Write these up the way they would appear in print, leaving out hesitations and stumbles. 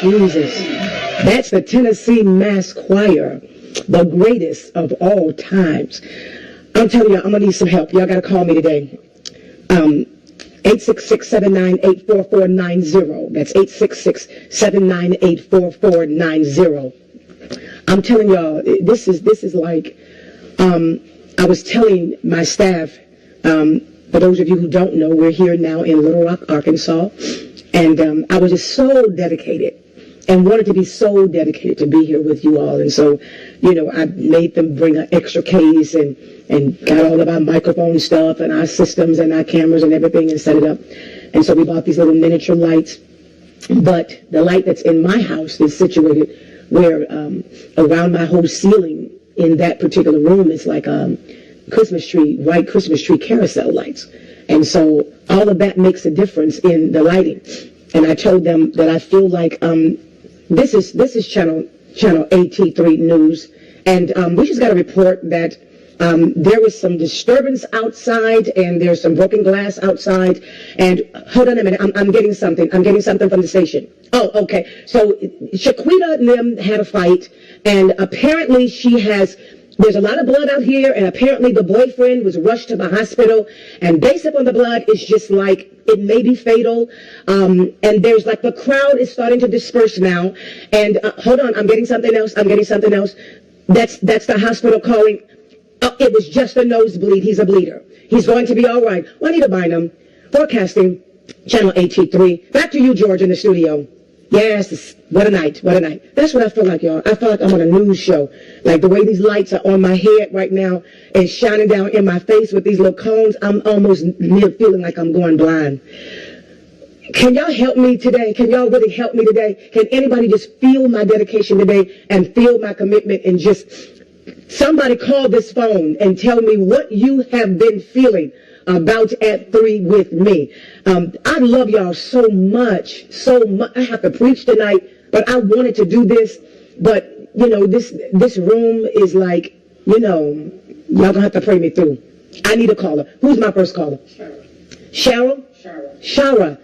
Jesus. That's the Tennessee Mass Choir, the greatest of all times. I'm telling you, I'm going to need some help. Y'all got to call me today. 866-798-4490. That's 866-798-4490. I'm telling y'all, this is like, I was telling my staff, for those of you who don't know, we're here now in Little Rock, Arkansas, and I was just so dedicated and wanted to be so dedicated to be here with you all. And so, you know, I made them bring an extra case and got all of our microphone stuff and our systems and our cameras and everything and set it up. And so we bought these little miniature lights. But the light that's in my house is situated where around my whole ceiling in that particular room is like Christmas tree, white Christmas tree carousel lights. And so all of that makes a difference in the lighting. And I told them that I feel like this is channel AT3 News, and we just got a report that there was some disturbance outside, and there's some broken glass outside. And hold on a minute, I'm getting something. I'm getting something from the station. Oh, okay. So Shaquita and them had a fight, and apparently there's a lot of blood out here, and apparently the boyfriend was rushed to the hospital, and based upon the blood, it's just like it may be fatal. And there's like the crowd is starting to disperse now. And hold on, I'm getting something else. That's the hospital calling. It was just a nosebleed. He's a bleeder. He's going to be all right. Juanita Bynum, forecasting, channel AT3. Back to you, George, in the studio. Yes, what a night, what a night. That's what I feel like, y'all. I feel like I'm on a news show. Like the way these lights are on my head right now and shining down in my face with these little cones, I'm almost near feeling like I'm going blind. Can y'all help me today? Can y'all really help me today? Can anybody just feel my dedication today and feel my commitment and just somebody call this phone and tell me what you have been feeling about At 3 with me. I love y'all so much. I have to preach tonight, but I wanted to do this. But, you know, this room is like, you know, y'all gonna have to pray me through. I need a caller. Who's my first caller? Cheryl? Shara.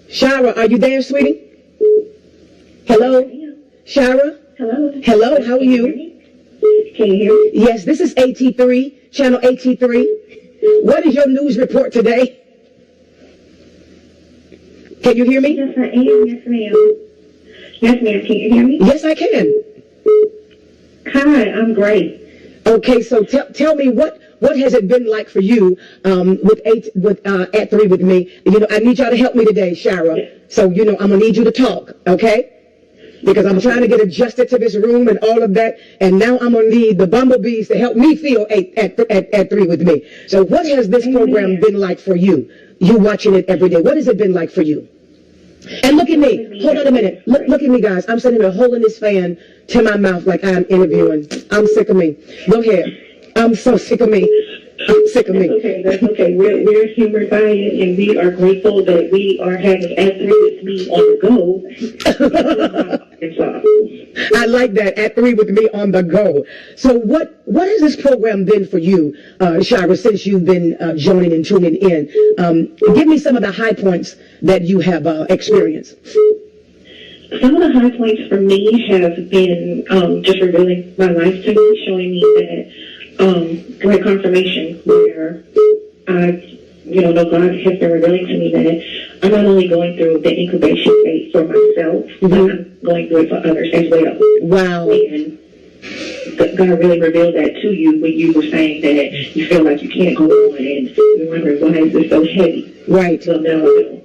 Shara, are you there, sweetie? Hello? Shara? Hello, how are you? Can you hear me? Yes, this is AT3, channel AT3. What is your news report today? Can you hear me? Yes, I am. Yes, ma'am. Yes, ma'am. Can you hear me? Yes, I can. Hi, I'm great. Okay, so tell me what has it been like for you with At 3 with me? You know, I need y'all to help me today, Shara. So, you know, I'm gonna need you to talk, okay? Because I'm trying to get adjusted to this room and all of that, and now I'm gonna need the bumblebees to help me feel at 3 with me. So what has this program been like for you? You watching it every day. What has it been like for you? And look at me. Hold on a minute. Look at me, guys. I'm sitting here holding this fan to my mouth like I'm interviewing. I'm sick of me. Go ahead. I'm so sick of me. I'm sick of me. That's okay. We're humored by it, and we are grateful that we are having At 3 with me on the go. I like that, At 3 with me on the go. So what has this program been for you, Shira, since you've been joining and tuning in? Give me some of the high points that you have experienced. Some of the high points for me have been just revealing my life to me, showing me that great confirmation where I, know God has been revealing to me that I'm not only going through the incubation phase for myself, but I'm going through it for others as well. Wow. And God really revealed that to you when you were saying that you feel like you can't go on and you're wondering why is this so heavy? Right. So now I know.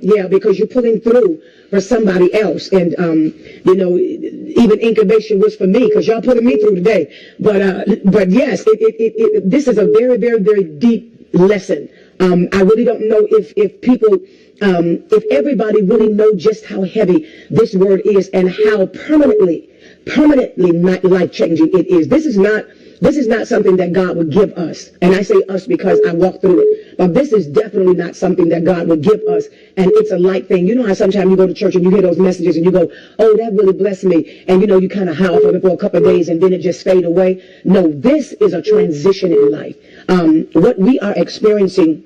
Yeah, because you're pulling through for somebody else. And, even incubation was for me because y'all putting me through today. But yes, this is a very, very, very deep lesson. I really don't know if people, if everybody really know just how heavy this word is and how permanently life-changing it is. This is not something that God would give us. And I say us because I walk through it. But this is definitely not something that God would give us. And it's a light thing. You know how sometimes you go to church and you hear those messages and you go, oh, that really blessed me. And you kind of howl for a couple of days and then it just fade away. No, this is a transition in life. What we are experiencing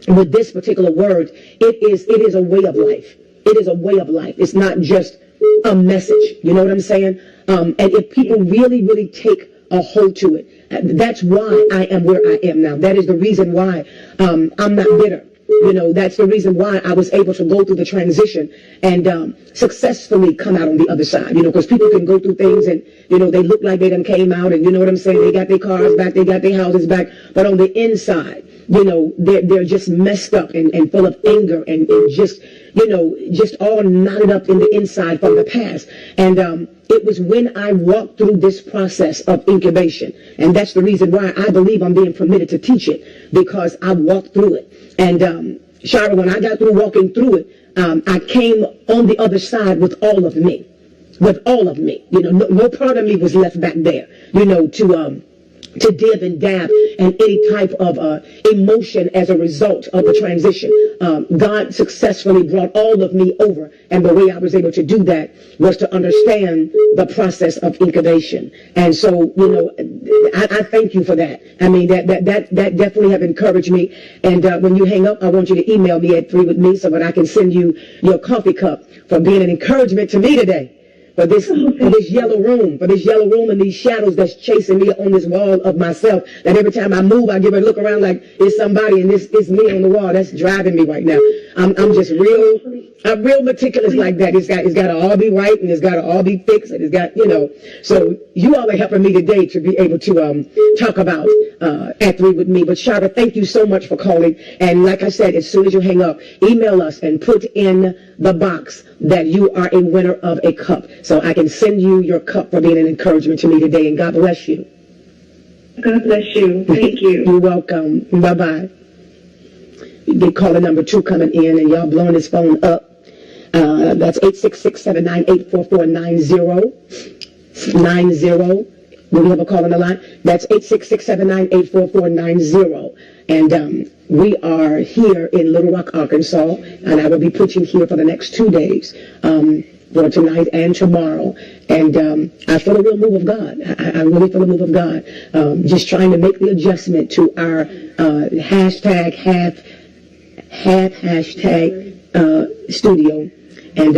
with this particular word, it is a way of life. it is a way of life. It's not just a message. You know what I'm saying? And if people really, really take a hold to it, that's why I am where I am now. That is the reason why I'm not bitter. You know, that's the reason why I was able to go through the transition and successfully come out on the other side. You know, because people can go through things and, you know, they look like they done came out and, you know what I'm saying, they got their cars back, they got their houses back. But on the inside, you know, they're just messed up and full of anger and just, you know, just all knotted up in the inside from the past. And it was when I walked through this process of incubation. And that's the reason why I believe I'm being permitted to teach it, because I walked through it. And Shara, when I got through walking through it, I came on the other side with all of me. With all of me. You know, no part of me was left back there, you know, to dib and dab and any type of emotion as a result of the transition. God successfully brought all of me over, and the way I was able to do that was to understand the process of incubation. And so, you know, I thank you for that. I mean, that definitely have encouraged me. And when you hang up, I want you to email me at 3 with me so that I can send you your coffee cup for being an encouragement to me today. For this yellow room and these shadows that's chasing me on this wall of myself, that every time I move, I give a look around like it's somebody and it's me on the wall. That's driving me right now. I'm just real meticulous like that. It's got to all be right and it's got to all be fixed and it's got, you know. So you all are helping me today to be able to talk about at 3 with me. But Shara, thank you so much for calling. And like I said, as soon as you hang up, email us and put in the box that you are a winner of a cup, so I can send you your cup for being an encouragement to me today. And God bless you. God bless you. Thank you. You're welcome. Bye-bye. You get caller number 2 coming in, and y'all blowing this phone up. That's 866-798-4490. 90. Do we have a call on the line? That's 866-798-4490. And we are here in Little Rock, Arkansas, and I will be preaching here for the next 2 days, for tonight and tomorrow. And I feel a real move of God. I really feel a move of God. Just trying to make the adjustment to our hashtag studio, and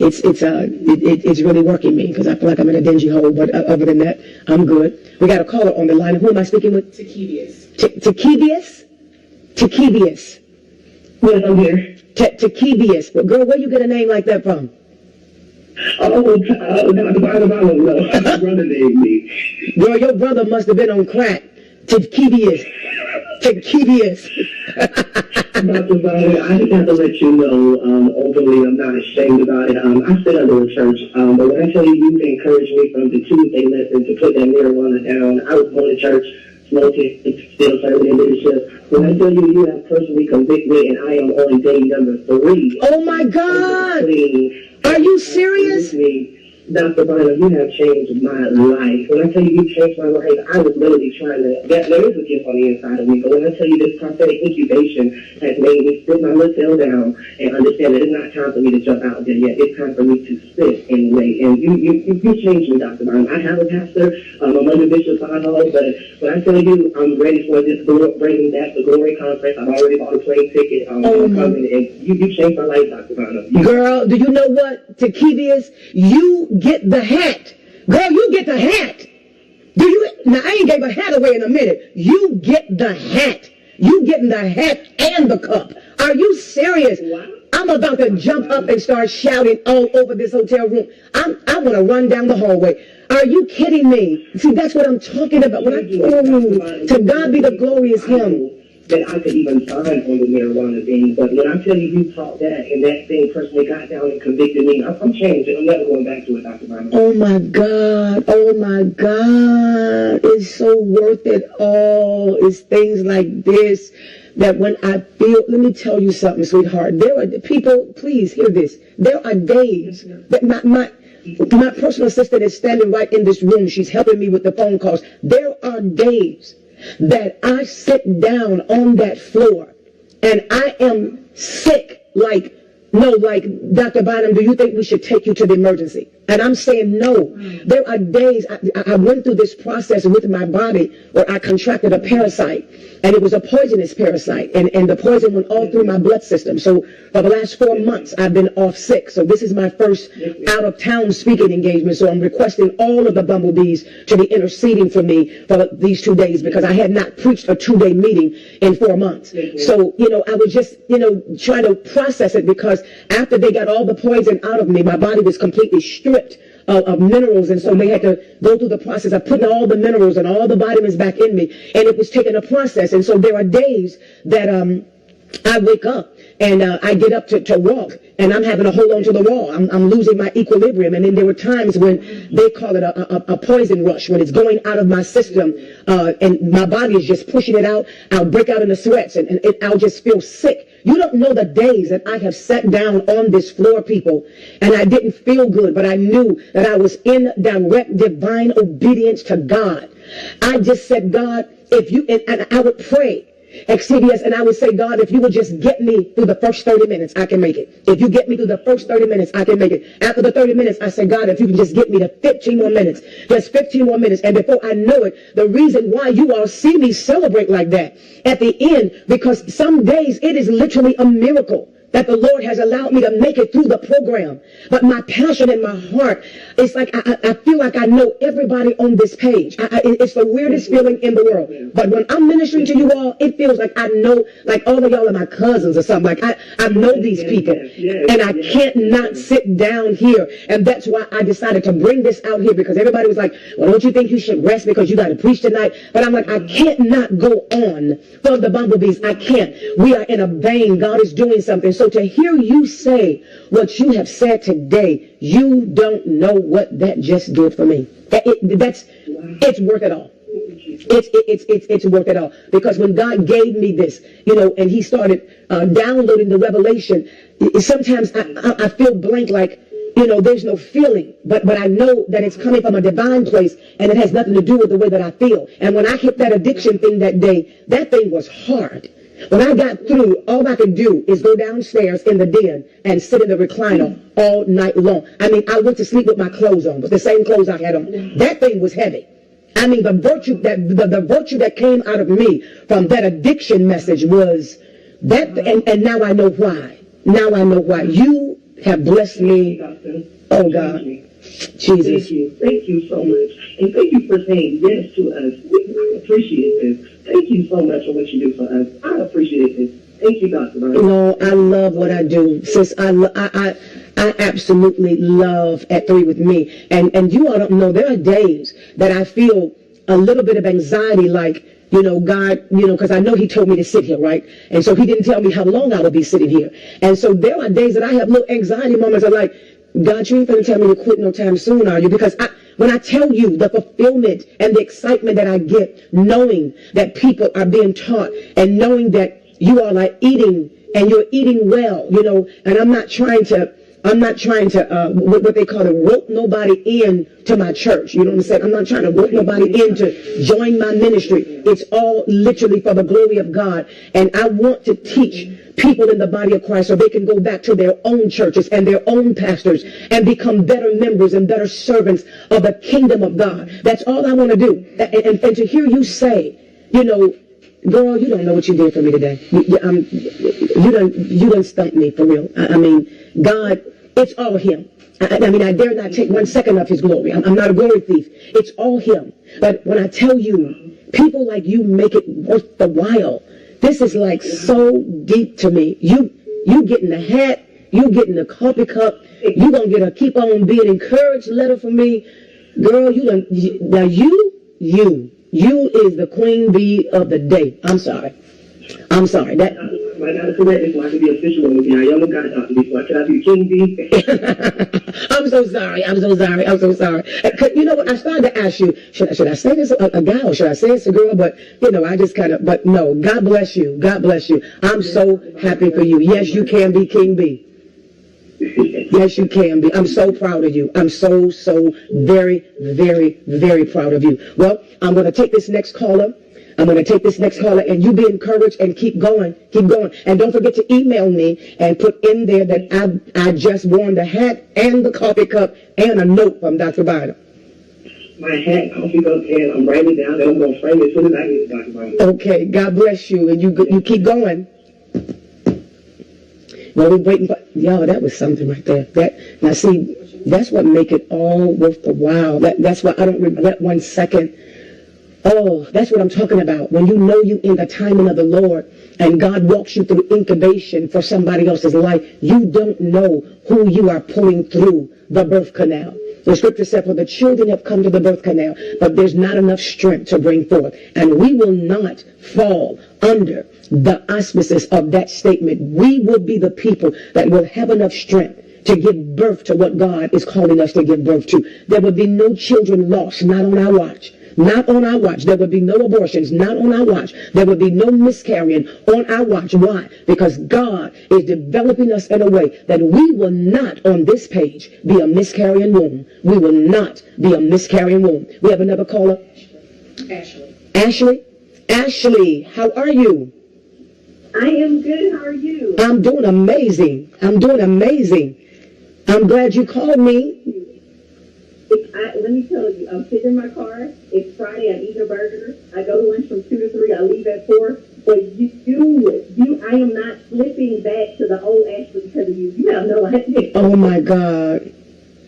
it's really working me, because I feel like I'm in a dingy hole. But other than that, I'm good. We got a caller on the line. Who am I speaking with? Takevius. Yes, I'm here. Takevius. Well, girl, where you get a name like that from? Oh, Dr. Bynum, I don't know. My brother named me. Girl, your brother must have been on crack. Takevius. Dr. Bynum, I just have to let you know, openly, I'm not ashamed about it. I sit under a church, but when I tell you, you encouraged me from the Tuesday lesson to put that marijuana down. I was going to church, smoking, still serving in leadership. When I tell you, you have personally convicted me, and I am on day number 3. Oh my God! Are you serious? Dr. Bynum, you have changed my life. When I tell you you changed my life, I was literally trying to, there is a gift on the inside of me, but when I tell you this prophetic incubation has made me sit my little tail down and understand that it's not time for me to jump out there yet. It's time for me to sit and wait. And you changed me, Dr. Bynum. I have a pastor, I'm under Bishop Pothole, but when I tell you I'm ready for this Bringing Back the Glory conference, I've already bought a plane ticket. I'm coming, and you changed my life, Dr. Bynum. Girl, do you know what, Takevius? You get the hat. Girl, you get the hat. Do you? Now, I ain't gave a hat away in a minute. You get the hat. You getting the hat and the cup. Are you serious? Wow. I'm about to jump up and start shouting all over this hotel room. I want to run down the hallway. Are you kidding me? See, that's what I'm talking about. When to God be the glory is Him. That I could even sign on the marijuana thing, but when I tell you you taught that, and that thing personally got down and convicted me, I'm changed. I'm never going back to it, Dr. Bynum. Oh my God. Oh my God. It's so worth it all. It's things like this that when I feel, let me tell you something, sweetheart. There are people, please hear this. There are days that my personal assistant is standing right in this room. She's helping me with the phone calls. There are days that I sit down on that floor and I am sick, like, Dr. Bynum, do you think we should take you to the emergency? And I'm saying no. There are days I went through this process with my body where I contracted a parasite, and it was a poisonous parasite, and the poison went all through my blood system. So for the last 4 months, I've been off sick. So this is my first out-of-town speaking engagement. So I'm requesting all of the bumblebees to be interceding for me for these 2 days, because I had not preached a 2-day meeting in 4 months. So, I was just, trying to process it, because after they got all the poison out of me, my body was completely stripped of minerals, and so they had to go through the process of putting all the minerals and all the vitamins back in me, and it was taking a process. And so there are days that I wake up and I get up to walk, and I'm having to hold on to the wall. I'm losing my equilibrium. And then there were times when they call it a poison rush, when it's going out of my system, and my body is just pushing it out. I'll break out into sweats, and I'll just feel sick. You don't know the days that I have sat down on this floor, people, and I didn't feel good, but I knew that I was in direct divine obedience to God. I just said, God, if you, and I would pray, XCDS, and I would say, God, if you would just get me through the first 30 minutes, I can make it. If you get me through the first 30 minutes, I can make it. After the 30 minutes, I say, God, if you can just get me to 15 more minutes, just 15 more minutes. And before I know it, the reason why you all see me celebrate like that at the end, because some days it is literally a miracle that the Lord has allowed me to make it through the program. But my passion in my heart, it's like I feel like I know everybody on this page. It's the weirdest feeling in the world. But when I'm ministering to you all, it feels like I know, like all of y'all are my cousins or something. Like I know these people. And I can't not sit down here. And that's why I decided to bring this out here, because everybody was like, well, don't you think you should rest because you got to preach tonight? But I'm like, I can't not go on for the bumblebees. I can't. We are in a vein. God is doing something. So to hear you say what you have said today, you don't know what that just did for me. It's worth it all. It's worth it all. Because when God gave me this, and he started downloading the revelation, sometimes I feel blank, like, there's no feeling, but I know that it's coming from a divine place, and it has nothing to do with the way that I feel. And when I hit that addiction thing that day, that thing was hard. When I got through, all I could do is go downstairs in the den and sit in the recliner all night long. I mean, I went to sleep with my clothes on, with the same clothes I had on. That thing was heavy. I mean, the virtue that came out of me from that addiction message was that, and now I know why. Now I know why. You have blessed me. Oh, God. Jesus. Thank you so much. And thank you for saying yes to us. I appreciate this. Thank you so much for what you do for us. I appreciate this. Thank you, Dr. Bynum. No, I love what I do, sis. I absolutely love At 3 with me. And you all don't know, there are days that I feel a little bit of anxiety, like, God, because I know he told me to sit here, right? And so he didn't tell me how long I would be sitting here. And so there are days that I have little anxiety moments. I'm like, God, you ain't going to tell me to quit no time soon, are you? Because when I tell you the fulfillment and the excitement that I get, knowing that people are being taught, and knowing that you all are eating, and you're eating well, and I'm not trying to what they call it, rope nobody in to my church. You know what I'm saying? I'm not trying to rope nobody in to join my ministry. It's all literally for the glory of God. And I want to teach people in the body of Christ so they can go back to their own churches and their own pastors and become better members and better servants of the kingdom of God. That's all I want to do. And to hear you say, girl, you don't know what you did for me today. You done stumped me for real. I mean, God, it's all him. I mean, I dare not take 1 second of his glory. I'm not a glory thief. It's all him. But when I tell you, people like you make it worth the while. This is like so deep to me. You getting the hat, you getting the coffee cup, you gonna get a keep on being encouraged letter from me. Girl, you is the queen bee of the day. I'm sorry. That I gotta correct this so I can be official with you. I am a God doctor before. Can I be king bee? I'm so sorry. You know what? I started to ask you, should I say this a guy or should I say it's a girl? But I just but no. God bless you. God bless you. I'm so happy for you. Yes, you can be king bee. Yes, you can be. I'm so proud of you. I'm so very, very, very proud of you. Well, I'm going to take this next caller. I'm going to take this next caller, and you be encouraged and keep going, and don't forget to email me and put in there that I just won the hat and the coffee cup and a note from Dr. Bynum. My hat, coffee cup, and I'm writing it down, and I'm going to frame it as soon as I get to Dr. Bynum. Okay, God bless you, and you keep going. Well, we're waiting for, y'all, that was something right there. Now see, that's what make it all worth the while. That's why I don't regret 1 second. Oh, that's what I'm talking about. When you know you in the timing of the Lord and God walks you through incubation for somebody else's life, you don't know who you are pulling through the birth canal. The scripture said, for the children have come to the birth canal, but there's not enough strength to bring forth. And we will not fall under the auspices of that statement. We will be the people that will have enough strength to give birth to what God is calling us to give birth to. There will be no children lost, not on our watch. Not on our watch. There would be no abortions, not on our watch. There would be no miscarrying on our watch. Why? Because God is developing us in a way that we will not, on this page, be a miscarrying womb. We will not be a miscarrying womb. We have another caller. Ashley. Ashley? Ashley, how are you? I am good. How are you? I'm doing amazing. I'm doing amazing. I'm glad you called me. Let me tell you, I'm sitting in my car. It's Friday. I eat a burger. I go to lunch from 2 to 3. I leave at 4. But I am not slipping back to the old Ashley because of you. You have no idea. Oh my God.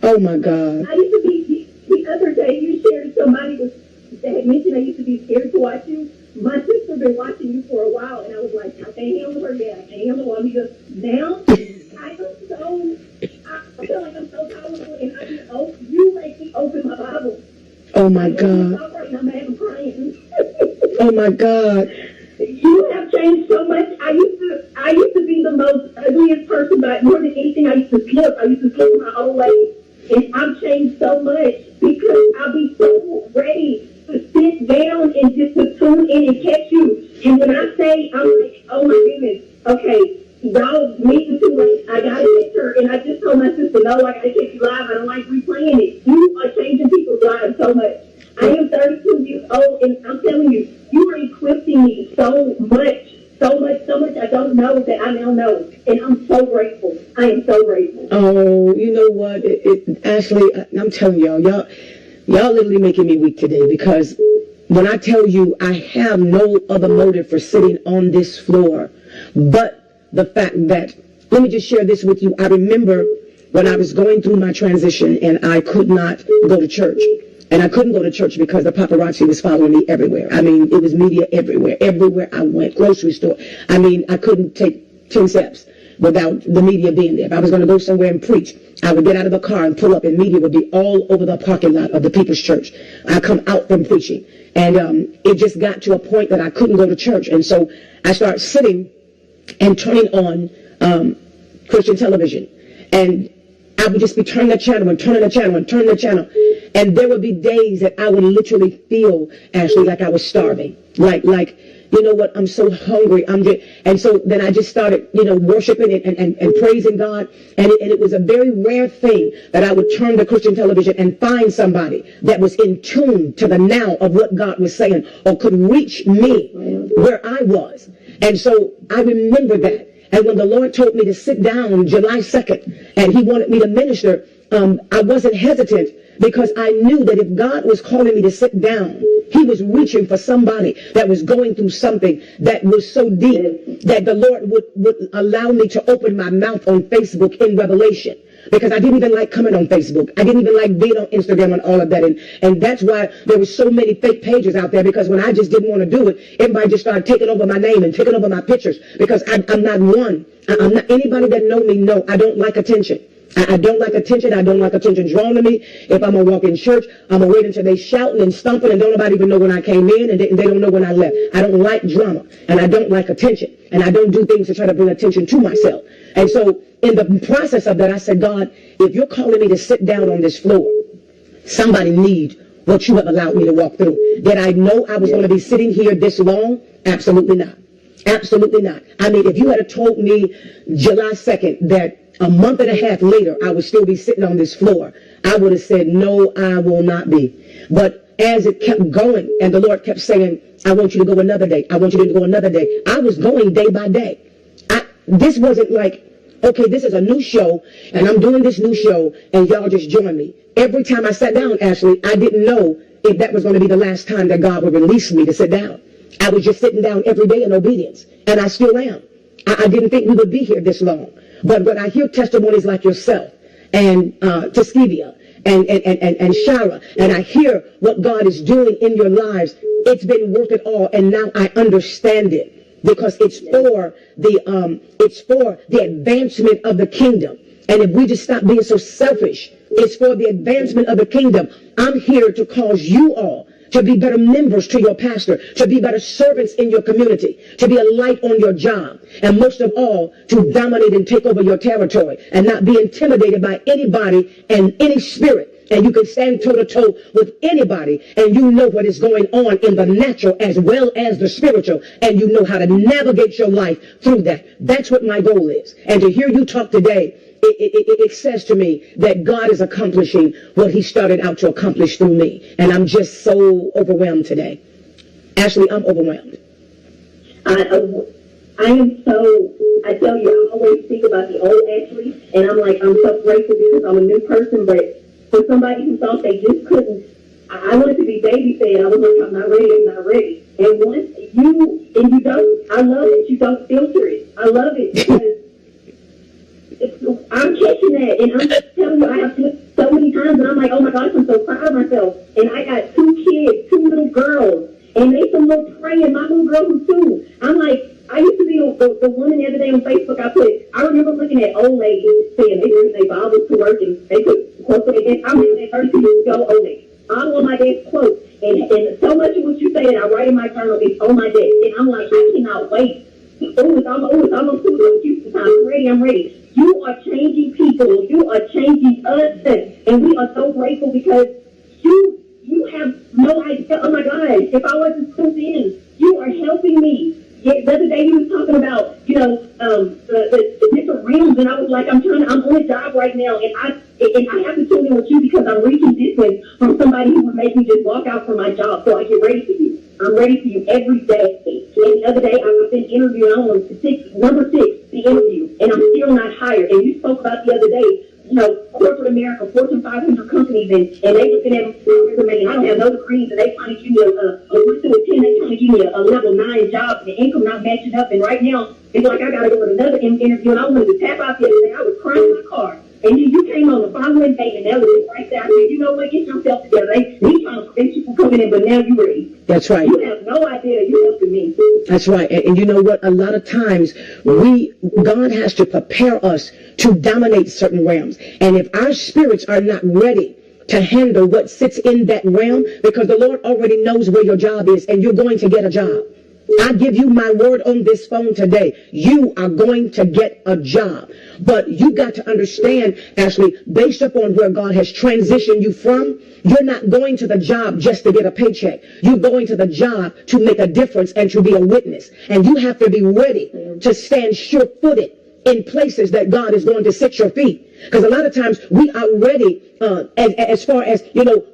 Oh my God. I used to be, the other day you shared somebody that had mentioned I used to be scared to watch you. My sister been watching you for a while, and I was like, I can't handle her yet. I can't handle her. Because now, I feel like I'm so powerful, and you make me open my Bible. Oh my God. I'm having crying. Oh my God. You have changed so much. I used to be the most ugliest person, but more than anything, I used to slip. I used to slip my old way. And I've changed so much because I'll be so ready to sit down and just to tune in and catch you. And when I say, I'm like, oh my goodness, okay, y'all meeting too late. I got a picture, and I just told my sister, no, I gotta catch you live. I don't like replaying it. You are changing people's lives so much. I am 32 years old, and I'm telling you, you are equipping me so much. I don't know that I now know, and I'm so grateful. I am so grateful. Oh, you know what, Ashley, I'm telling y'all literally making me weak today, because when I tell you I have no other motive for sitting on this floor but the fact that, let me just share this with you. I remember when I was going through my transition and I could not go to church. And I couldn't go to church because the paparazzi was following me everywhere. I mean, it was media everywhere. Everywhere I went, grocery store. I mean, I couldn't take 10 steps without the media being there. If I was going to go somewhere and preach, I would get out of the car and pull up, and media would be all over the parking lot of the People's Church. I come out from preaching. And it just got to a point that I couldn't go to church. And so I started sitting and turning on Christian television. And I would just be turning the channel and turning the channel and turning the channel. And there would be days that I would literally feel, Ashley, like I was starving. Like, you know what, I'm so hungry. And so then I just started, worshiping and praising God. And it was a very rare thing that I would turn to Christian television and find somebody that was in tune to the now of what God was saying or could reach me where I was. And so I remember that. And when the Lord told me to sit down July 2nd and he wanted me to minister, I wasn't hesitant, because I knew that if God was calling me to sit down, he was reaching for somebody that was going through something that was so deep that the Lord would allow me to open my mouth on Facebook in revelation. Because I didn't even like coming on Facebook. I didn't even like being on Instagram and all of that. And that's why there were so many fake pages out there, because when I just didn't want to do it, everybody just started taking over my name and taking over my pictures, because I'm not one. I'm not, anybody that know me know I don't like attention. I don't like attention. I don't like attention drawn to me. If I'm going to walk in church, I'm going to wait until they shouting and stomping and don't nobody even know when I came in, and they don't know when I left. I don't like drama, and I don't like attention, and I don't do things to try to bring attention to myself. And so in the process of that, I said, God, if you're calling me to sit down on this floor, somebody need what you have allowed me to walk through. Did I know I was going to be sitting here this long? Absolutely not. Absolutely not. I mean, if you had told me July 2nd that a month and a half later I would still be sitting on this floor, I would have said, no, I will not be. But as it kept going and the Lord kept saying, I want you to go another day. I want you to go another day. I was going day by day. This wasn't like, okay, this is a new show, and I'm doing this new show, and y'all just join me. Every time I sat down, Ashley, I didn't know if that was going to be the last time that God would release me to sit down. I was just sitting down every day in obedience, and I still am. I didn't think we would be here this long. But when I hear testimonies like yourself, and Tuskegee, and Shara, and I hear what God is doing in your lives, it's been worth it all, and now I understand it. Because it's for the advancement of the kingdom. And if we just stop being so selfish, it's for the advancement of the kingdom. I'm here to cause you all to be better members to your pastor, to be better servants in your community, to be a light on your job, and most of all, to dominate and take over your territory and not be intimidated by anybody and any spirit. And you can stand toe-to-toe with anybody, and you know what is going on in the natural as well as the spiritual, and you know how to navigate your life through that. That's what my goal is. And to hear you talk today, it says to me that God is accomplishing what he started out to accomplish through me. And I'm just so overwhelmed today. Ashley, I'm overwhelmed. I am so, I tell you, I always think about the old Ashley, and I'm like, I'm so grateful because I'm a new person, but for somebody who thought they just couldn't, I wanted to be baby-fed. I was like, I'm not ready, I'm not ready. And once you don't, I love it, you don't filter it. I love it because I'm catching that, and I'm just telling you, I have slipped so many times, and I'm like, oh my gosh, I'm so proud of myself. And I got 2 kids, 2 little girls, and they some little praying, my little girl who's 2. I'm like, I used to be the woman the other day on Facebook. I remember looking at old ladies saying they bring their Bibles to work and they put quotes on their desk. I remember that 32 years ago, old lady. I'm on my desk quote, and so much of what you say that I write in my journal is on my desk, and I'm like, I cannot wait. It's almost 2 o'clock Houston time. I'm ready. You are changing people. You are changing us, and we are so grateful because you have no idea. Oh my God! If I wasn't tuned in, you are helping me. Yeah, the other day he was talking about, the different realms, and I was like, I'm on a job right now, and I have to tune in with you because I'm reaching distance from somebody who would make me just walk out from my job so I get ready for you. I'm ready for you every day. And the other day I've been interviewing on number 6, the interview, and I'm still not hired. And you spoke about the other day, corporate America, Fortune 500 companies, and they looking at my resume, and I don't have no degrees, and they trying to give me a 1 through a 10, they trying to give me a level 9 job, and the income not matching up, and right now, it's like I got to go to another interview, and I wanted to tap out the other day. I was crying in my car, and you came on the following day, and that was it right there. I said, you know what, get yourself together. They trying to prevent you from coming in, but now you're ready. That's right. You have no idea you're helping me. That's right. And you know what? A lot of times God has to prepare us to dominate certain realms. And if our spirits are not ready to handle what sits in that realm, because the Lord already knows where your job is and you're going to get a job. I give you my word on this phone today. You are going to get a job. But you got to understand, Ashley, based upon where God has transitioned you from, you're not going to the job just to get a paycheck. You're going to the job to make a difference and to be a witness. And you have to be ready to stand sure-footed in places that God is going to set your feet. Because a lot of times we are ready as far as,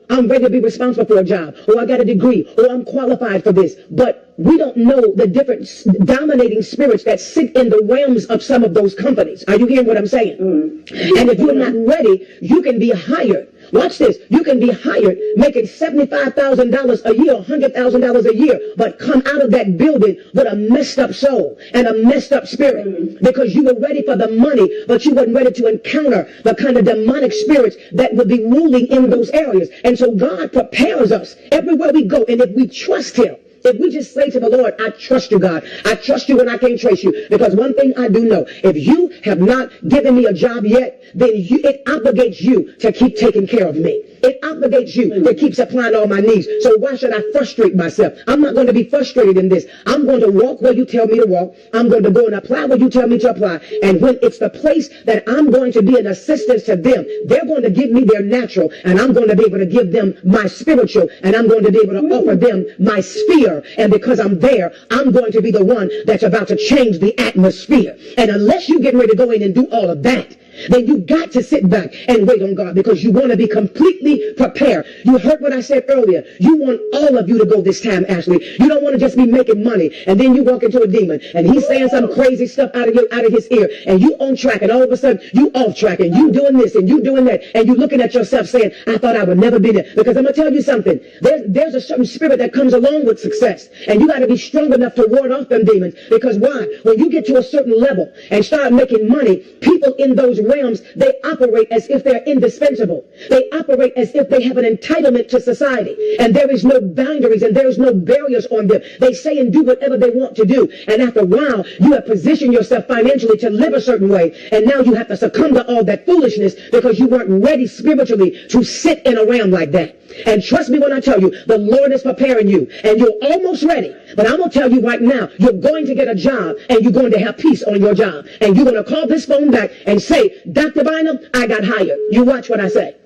I'm ready to be responsible for a job, or I got a degree, or I'm qualified for this. But we don't know the different dominating spirits that sit in the realms of some of those companies. Are you hearing what I'm saying? And if you're not ready, you can be hired. Watch this. You can be hired making $75,000 a year, $100,000 a year, but come out of that building with a messed up soul and a messed up spirit because you were ready for the money, but you weren't ready to encounter the kind of demonic spirits that would be ruling in those areas. And so God prepares us everywhere we go. And if we trust him, if we just say to the Lord, I trust you, God. I trust you when I can't trace you. Because one thing I do know, if you have not given me a job yet, then it obligates you to keep taking care of me. It obligates you to keep supplying all my needs. So why should I frustrate myself? I'm not going to be frustrated in this. I'm going to walk where you tell me to walk. I'm going to go and apply where you tell me to apply. And when it's the place that I'm going to be an assistance to them, they're going to give me their natural, and I'm going to be able to give them my spiritual, and I'm going to be able to offer them my sphere. And because I'm there, I'm going to be the one that's about to change the atmosphere. And unless you get ready to go in and do all of that, then you got to sit back and wait on God because you want to be completely prepared. You heard what I said earlier. You want all of you to go this time, Ashley. You don't want to just be making money and then you walk into a demon and he's saying some crazy stuff out of his ear and you on track and all of a sudden you off track and you doing this and you doing that and you looking at yourself saying, I thought I would never be there. Because I'm going to tell you something. There's a certain spirit that comes along with success and you got to be strong enough to ward off them demons. Because why? When you get to a certain level and start making money, people in those realms, they operate as if they're indispensable. They operate as if they have an entitlement to society and there is no boundaries and there is no barriers on them. They say and do whatever they want to do. And after a while, you have positioned yourself financially to live a certain way. And now you have to succumb to all that foolishness because you weren't ready spiritually to sit in a realm like that. And trust me when I tell you, the Lord is preparing you and you're almost ready. But I'm going to tell you right now, you're going to get a job and you're going to have peace on your job. And you're going to call this phone back and say, Dr. Bynum, I got hired. You watch what I say.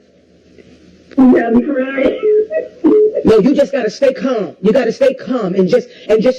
You got me crying. No, you just got to stay calm. You got to stay calm and just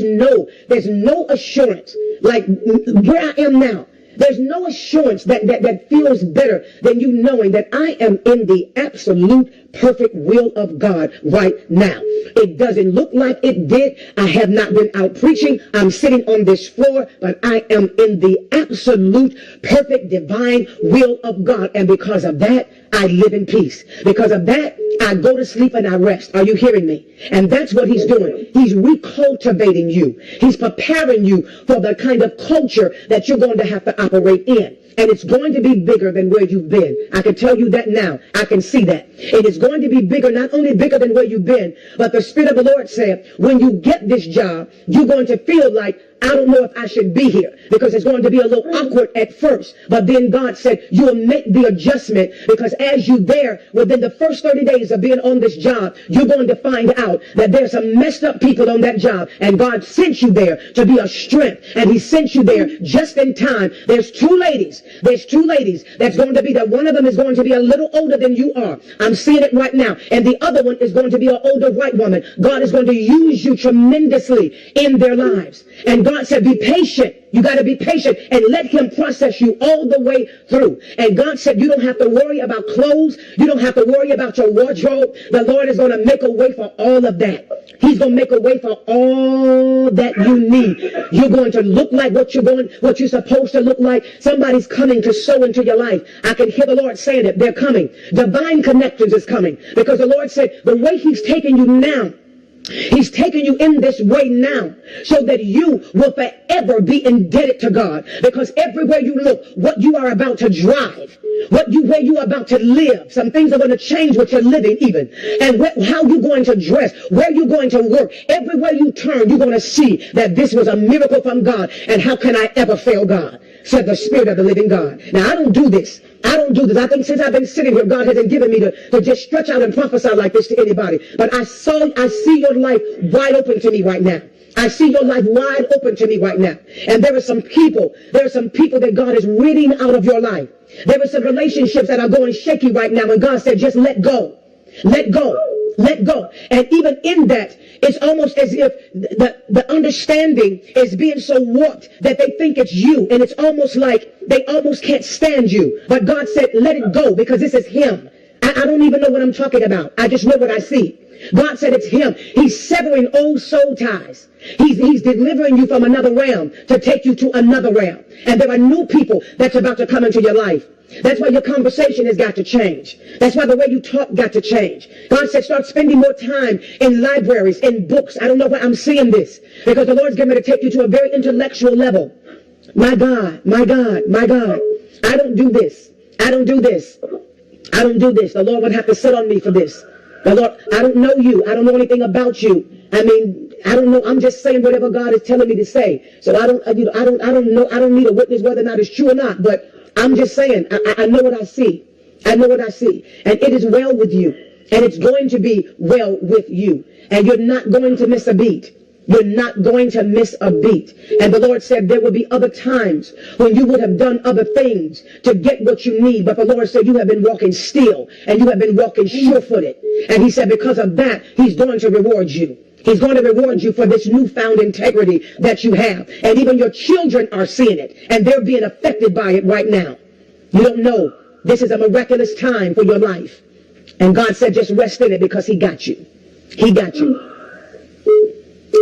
know there's no assurance like where I am now. There's no assurance that feels better than you knowing that I am in the absolute perfect will of God right now. It doesn't look like it did. I have not been out preaching. I'm sitting on this floor, but I am in the absolute perfect divine will of God. And because of that, I live in peace. Because of that, I go to sleep and I rest. Are you hearing me? And that's what he's doing. He's recultivating you. He's preparing you for the kind of culture that you're going to have to operate in. And it's going to be bigger than where you've been. I can tell you that now. I can see that. It is going to be bigger, not only bigger than where you've been, but the Spirit of the Lord said, when you get this job, you're going to feel like, I don't know if I should be here because it's going to be a little awkward at first. But then God said, you'll make the adjustment because as you there, within the first 30 days of being on this job, you're going to find out that there's some messed up people on that job. And God sent you there to be a strength. And he sent you there just in time. There's two ladies that's going to be that one of them is going to be a little older than you are. I'm seeing it right now. And the other one is going to be an older white woman. God is going to use you tremendously in their lives. And God said, be patient. You got to be patient and let him process you all the way through. And God said, you don't have to worry about clothes. You don't have to worry about your wardrobe. The Lord is going to make a way for all of that. He's going to make a way for all that you need. You're going to look like what you're supposed to look like. Somebody's coming to sow into your life. I can hear the Lord saying it. They're coming. Divine connections is coming because the Lord said the way he's taking you now, he's taking you in this way now so that you will forever be indebted to God. Because everywhere you look, what you are about to drive, where you are about to live, some things are going to change what you're living even. And how you're going to dress, where you're going to work. Everywhere you turn, you're going to see that this was a miracle from God. And how can I ever fail God? Said the Spirit of the living God. Now, I don't do this. I think since I've been sitting here, God hasn't given me to just stretch out and prophesy like this to anybody. But I see your life wide open to me right now. I see your life wide open to me right now. And there are some people that God is reading out of your life. There are some relationships that are going shaky right now. And God said, just let go. Let go. Let go. And even in that, it's almost as if the understanding is being so warped that they think it's you. And it's almost like they almost can't stand you. But God said, let it go because this is him. I don't even know what I'm talking about. I just know what I see. God said it's him. He's severing old soul ties. He's delivering you from another realm to take you to another realm. And there are new people that's about to come into your life. That's why your conversation has got to change. That's why the way you talk got to change. God said start spending more time in libraries, in books. I don't know why I'm seeing this. Because the Lord's getting ready to take you to a very intellectual level. My God, my God, my God. I don't do this. I don't do this. I don't do this. The Lord would have to sit on me for this. The Lord, I don't know you. I don't know anything about you. I mean, I don't know. I'm just saying whatever God is telling me to say. So I don't know. I don't need a witness whether or not it's true or not. But I'm just saying, I know what I see. I know what I see. And it is well with you. And it's going to be well with you. And you're not going to miss a beat. You're not going to miss a beat. And the Lord said there will be other times when you would have done other things to get what you need. But the Lord said you have been walking still and you have been walking sure-footed. And he said because of that, he's going to reward you. He's going to reward you for this newfound integrity that you have. And even your children are seeing it. And they're being affected by it right now. You don't know. This is a miraculous time for your life. And God said, just rest in it because he got you. He got you.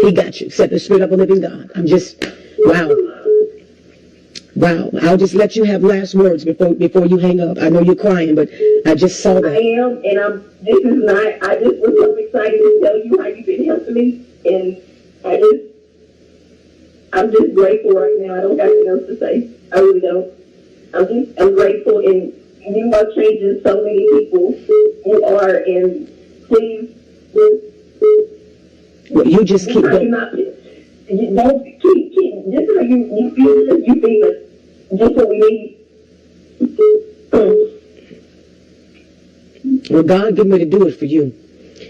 He got you, said the Spirit of the living God. I'm just, wow. Wow. I'll just let you have last words before you hang up. I know you're crying, but I just saw that. I am, and I just was so excited to tell you how you've been helping me, and I'm just grateful right now. I don't got anything else to say. I really don't. I'm grateful, and you are changing so many people. You are, and please, well, you just keep going. You don't keep, just how you feel it. Just what we need. Well, God give me to do it for you.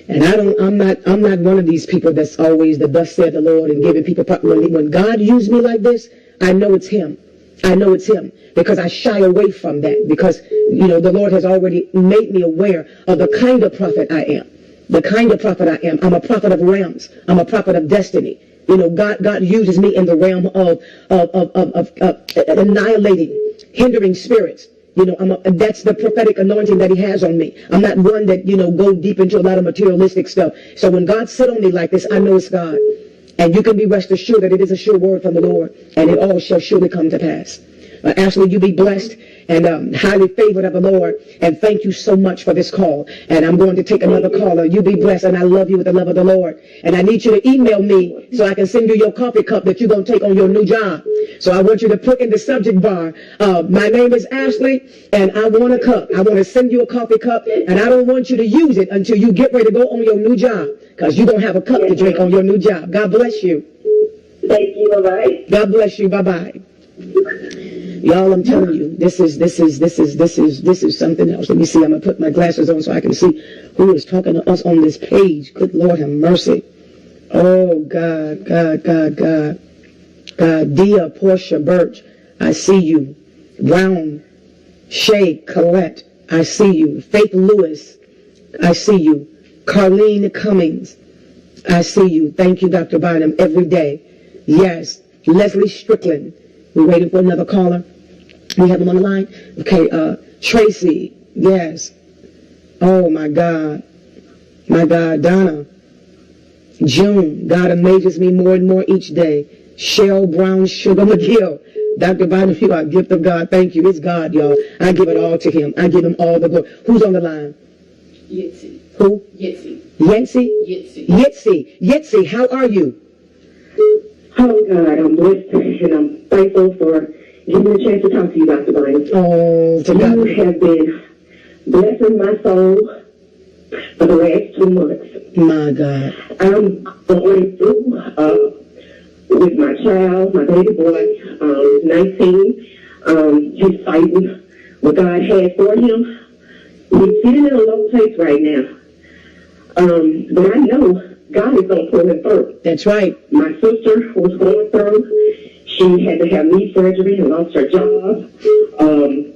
And I'm not one of these people that's always the thus said the Lord and giving people when God used me like this, I know it's him. I know it's him because I shy away from that because, the Lord has already made me aware of the kind of prophet I am. The kind of prophet I am. I'm a prophet of realms. I'm a prophet of destiny. God uses me in the realm of annihilating, hindering spirits. That's the prophetic anointing that he has on me. I'm not one that, go deep into a lot of materialistic stuff. So when God sit on me like this, I know it's God. And you can be rest assured that it is a sure word from the Lord, and it all shall surely come to pass. Ashley, you be blessed and highly favored of the Lord. And thank you so much for this call. And I'm going to take another caller. You be blessed, and I love you with the love of the Lord. And I need you to email me so I can send you your coffee cup that you're going to take on your new job. So I want you to put in the subject bar, my name is Ashley, and I want a cup. I want to send you a coffee cup, and I don't want you to use it until you get ready to go on your new job, because you don't have a cup to drink on your new job. God bless you. Thank you. Bye-bye. God bless you. Bye-bye. Y'all, I'm telling you, this is something else. Let me see. I'm gonna put my glasses on so I can see who is talking to us on this page. Good Lord, have mercy. Oh God, Dia, Portia, Birch, I see you. Brown, Shay, Colette, I see you. Faith Lewis, I see you. Carlene Cummings, I see you. Thank you, Dr. Bynum, every day. Yes, Leslie Strickland. We're waiting for another caller. We have him on the line. Okay, Tracy. Yes. Oh, my God. My God. Donna. June. God amazes me more and more each day. Cheryl Brown Sugar McGill. Dr. Bynum, you are a gift of God. Thank you. It's God, y'all. I give it all to him. I give him all the glory. Who's on the line? Yitzi. Who? Yitzi. Yancy? Yitzi. Yitzi. Yitzi, how are you? Oh, God, I'm blessed and I'm thankful for giving me a chance to talk to you, Dr. Bynum. Oh, to God. You have been blessing my soul for the last 2 months. My God. I'm going through with my child, my baby boy, 19. He's fighting what God has for him. He's sitting in a low place right now. But I know God is going to pull him through. That's right. My sister was going through. She had to have knee surgery and lost her job. I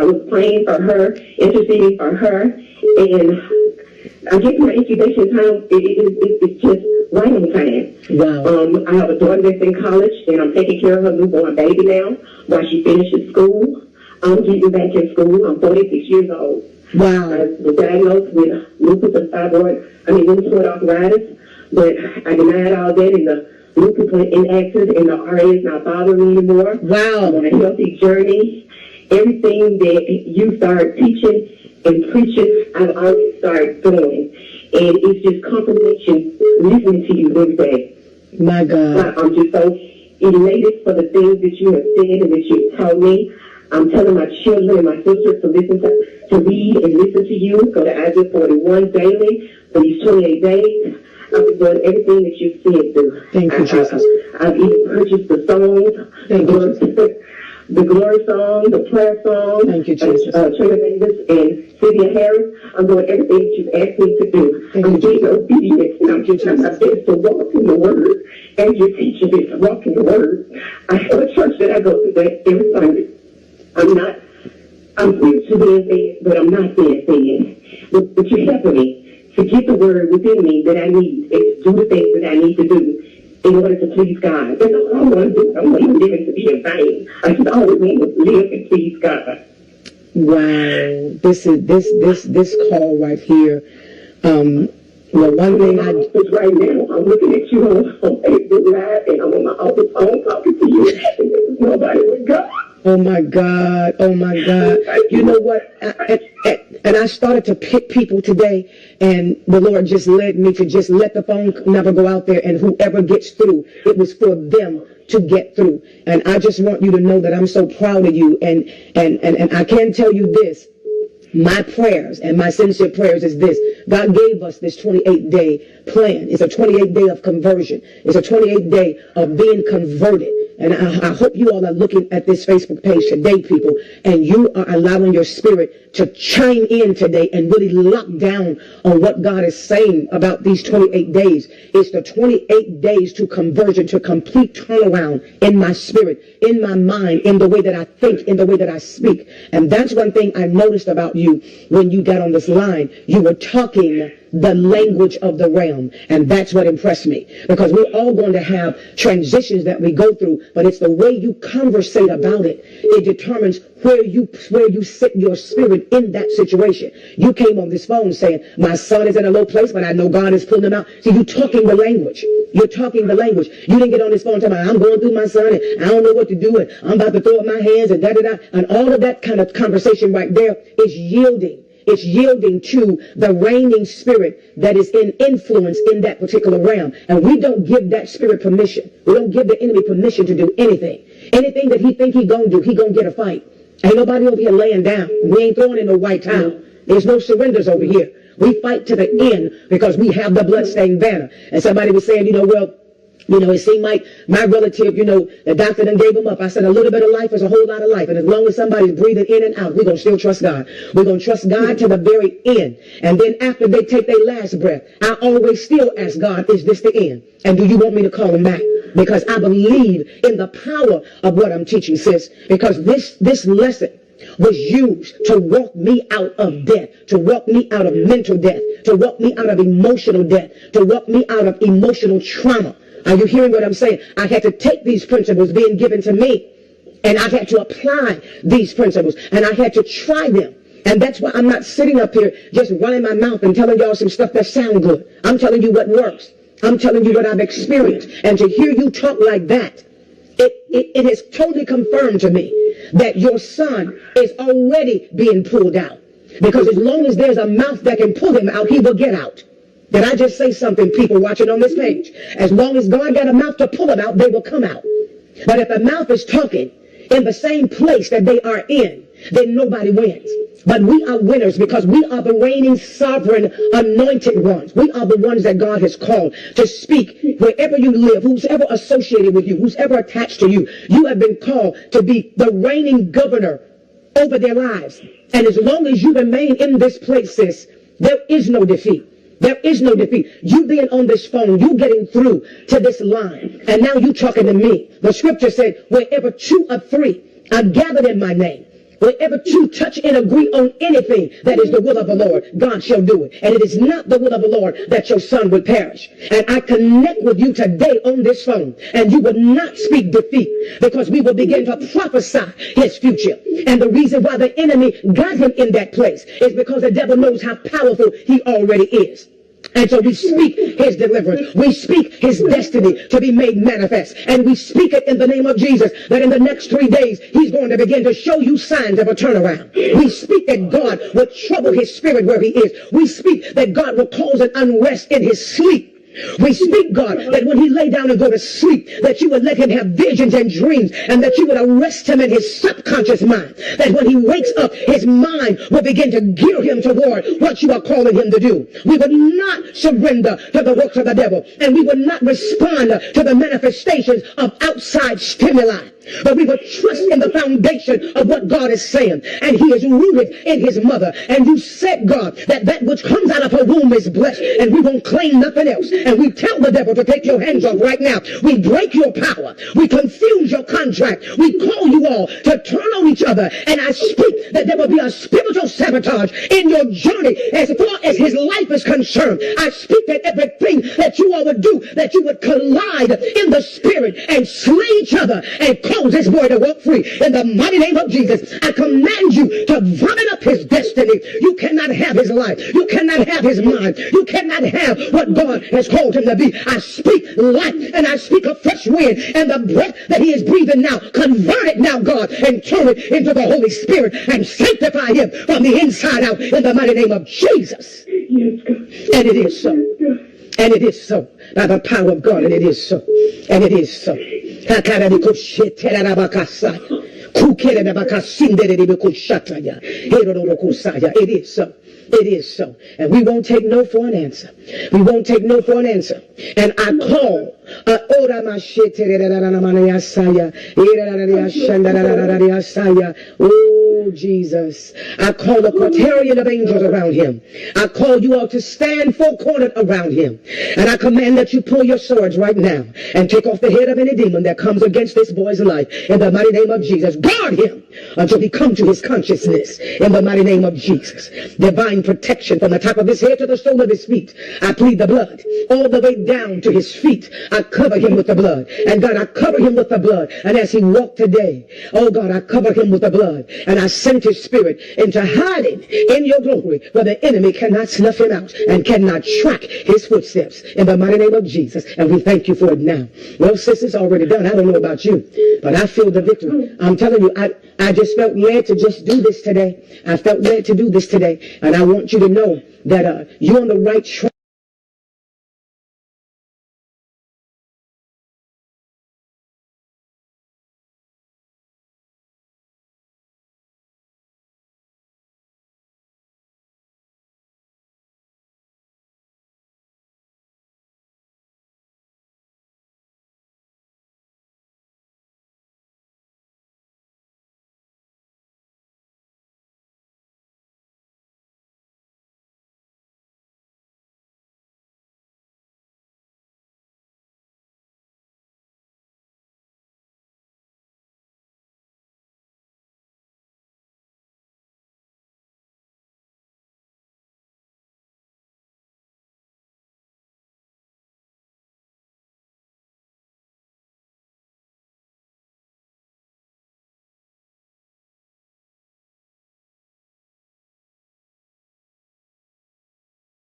was praying for her, interceding for her. And I guess my incubation time it's just right on time. Wow. I have a daughter that's in college, and I'm taking care of her newborn baby now while she finishes school. I'm getting back in school. I'm 46 years old. Wow. I was diagnosed with lupus and rheumatoid arthritis, but I denied all that, and the lupus went inactive, and the RA is not bothering me anymore. Wow. I'm on a healthy journey. Everything that you start teaching and preaching, I've already started doing. And it's just confirmation listening to you every day. My God. I'm just so elated for the things that you have said and that you've taught me. I'm telling my children and my sisters to listen to read and listen to you. Go to Isaiah 41 daily for these 28 days. I've been doing everything that you said to. Thank you, Jesus. I've even purchased the songs, the glory song, the prayer song. Thank you, Jesus. Trina Davis and Cynthia Harris. I'm doing everything that you've asked me to do. I'm being obedient, and I'm just trying my best to walk in the Word. And you're teaching me to walk in the Word. I have a church that I go to that every Sunday. I'm spiritually being fed, but I'm not being fed. But you're helping me to get the Word within me that I need and to do the things that I need to do in order to please God. That's all I want to do. I don't want to live and to be in vain. I just always want to live and please God. Wow, this call right here. Well, one thing right now, I'm looking at you on Facebook Live, and I'm on my office phone talking to you, and there's nobody with God. Oh my God. Oh my God. You know what? And I started to pick people today, and the Lord just led me to just let the phone never go out there, and whoever gets through, it was for them to get through. And I just want you to know that I'm so proud of you. And I can tell you this. My prayers and my sincere prayers is this. God gave us this 28-day plan. It's a 28-day of conversion. It's a 28-day of being converted. And I hope you all are looking at this Facebook page today, people, and you are allowing your spirit to chime in today and really lock down on what God is saying about these 28 days. It's the 28 days to conversion, to complete turnaround in my spirit, in my mind, in the way that I think, in the way that I speak. And that's one thing I noticed about you when you got on this line. You were talking the language of the realm. And that's what impressed me. Because we're all going to have transitions that we go through, but it's the way you conversate about it. It determines where you sit your spirit in that situation. You came on this phone saying, my son is in a low place, but I know God is pulling him out. See, you're talking the language. You're talking the language. You didn't get on this phone talking about, I'm going through my son, and I don't know what to do, and I'm about to throw up my hands, and da-da-da. And all of that kind of conversation right there is yielding. It's yielding to the reigning spirit that is in influence in that particular realm. And we don't give that spirit permission. We don't give the enemy permission to do anything. Anything that he think he gonna do, he gonna get a fight. Ain't nobody over here laying down. We ain't throwing in no white towel. There's no surrenders over here. We fight to the end because we have the bloodstained banner. And somebody was saying, it seemed like my relative, the doctor done gave him up. I said, a little bit of life is a whole lot of life. And as long as somebody's breathing in and out, we're going to still trust God. We're going to trust God to the very end. And then after they take their last breath, I always still ask God, is this the end? And do you want me to call him back? Because I believe in the power of what I'm teaching, sis. Because this lesson was used to walk me out of death, to walk me out of mental death, to walk me out of emotional death, to walk me out of emotional trauma. Are you hearing what I'm saying? I had to take these principles being given to me, and I had to apply these principles, and I had to try them. And that's why I'm not sitting up here just running my mouth and telling y'all some stuff that sound good. I'm telling you what works. I'm telling you what I've experienced. And to hear you talk like that, it has totally confirmed to me that your son is already being pulled out. Because as long as there's a mouth that can pull him out, he will get out. Did I just say something, people watching on this page? As long as God got a mouth to pull them out, they will come out. But if the mouth is talking in the same place that they are in, then nobody wins. But we are winners because we are the reigning, sovereign, anointed ones. We are the ones that God has called to speak wherever you live, who's ever associated with you, who's ever attached to you. You have been called to be the reigning governor over their lives. And as long as you remain in this place, sis, there is no defeat. There is no defeat. You being on this phone, you getting through to this line, and now you talking to me. The scripture said, wherever 2 or 3 are gathered in my name, wherever 2 touch and agree on anything that is the will of the Lord, God shall do it. And it is not the will of the Lord that your son would perish. And I connect with you today on this phone, and you will not speak defeat, because we will begin to prophesy his future. And the reason why the enemy got him in that place is because the devil knows how powerful he already is. And so we speak his deliverance. We speak his destiny to be made manifest. And we speak it in the name of Jesus, that in the next 3 days, he's going to begin to show you signs of a turnaround. We speak that God will trouble his spirit where he is. We speak that God will cause an unrest in his sleep. We speak, God, that when he lay down and go to sleep, that you would let him have visions and dreams, and that you would arrest him in his subconscious mind. That when he wakes up, his mind will begin to gear him toward what you are calling him to do. We would not surrender to the works of the devil, and we would not respond to the manifestations of outside stimuli. but we will trust in the foundation of what God is saying. And he is rooted in his mother. And you said, God, that which comes out of her womb is blessed, and we won't claim nothing else. And we tell the devil to take your hands off right now. We break your power. We confuse your contract. We call you all to turn on each other. And I speak that there will be a spiritual sabotage in your journey as far as his life is concerned. I speak that everything that you all would do, that you would collide in the spirit and slay each other and cause this boy to walk free. In the mighty name of Jesus, I command you to vomit up his destiny. You cannot have his life. You cannot have his mind. You cannot have what God has called him to be. I speak life, and I speak a fresh wind, and the breath that he is breathing now, convert it now, God, and turn it into the Holy Spirit and sanctify him from the inside out in the mighty name of Jesus. Yes, God. And it is so. And it is so. By the power of God, and it is so. And it is so. It is so. It is so. And we won't take no for an answer. We won't take no for an answer. And I call oh, Jesus. I call a quaternion of angels around him. I call you all to stand four-cornered around him. And I command that you pull your swords right now and take off the head of any demon that comes against this boy's life in the mighty name of Jesus. Guard him until he come to his consciousness in the mighty name of Jesus. Divine protection from the top of his head to the sole of his feet. I plead the blood all the way down to his feet. I cover him with the blood. And God, I cover him with the blood. And as he walked today, oh God, I cover him with the blood. And I sent his spirit into hiding in your glory where the enemy cannot snuff him out and cannot track his footsteps in the mighty name of Jesus. And we thank you for it now. Well, sis, it's already done. I don't know about you, but I feel the victory. I'm telling you, I just felt led to just do this today. I felt led to do this today. And I want you to know that you're on the right track.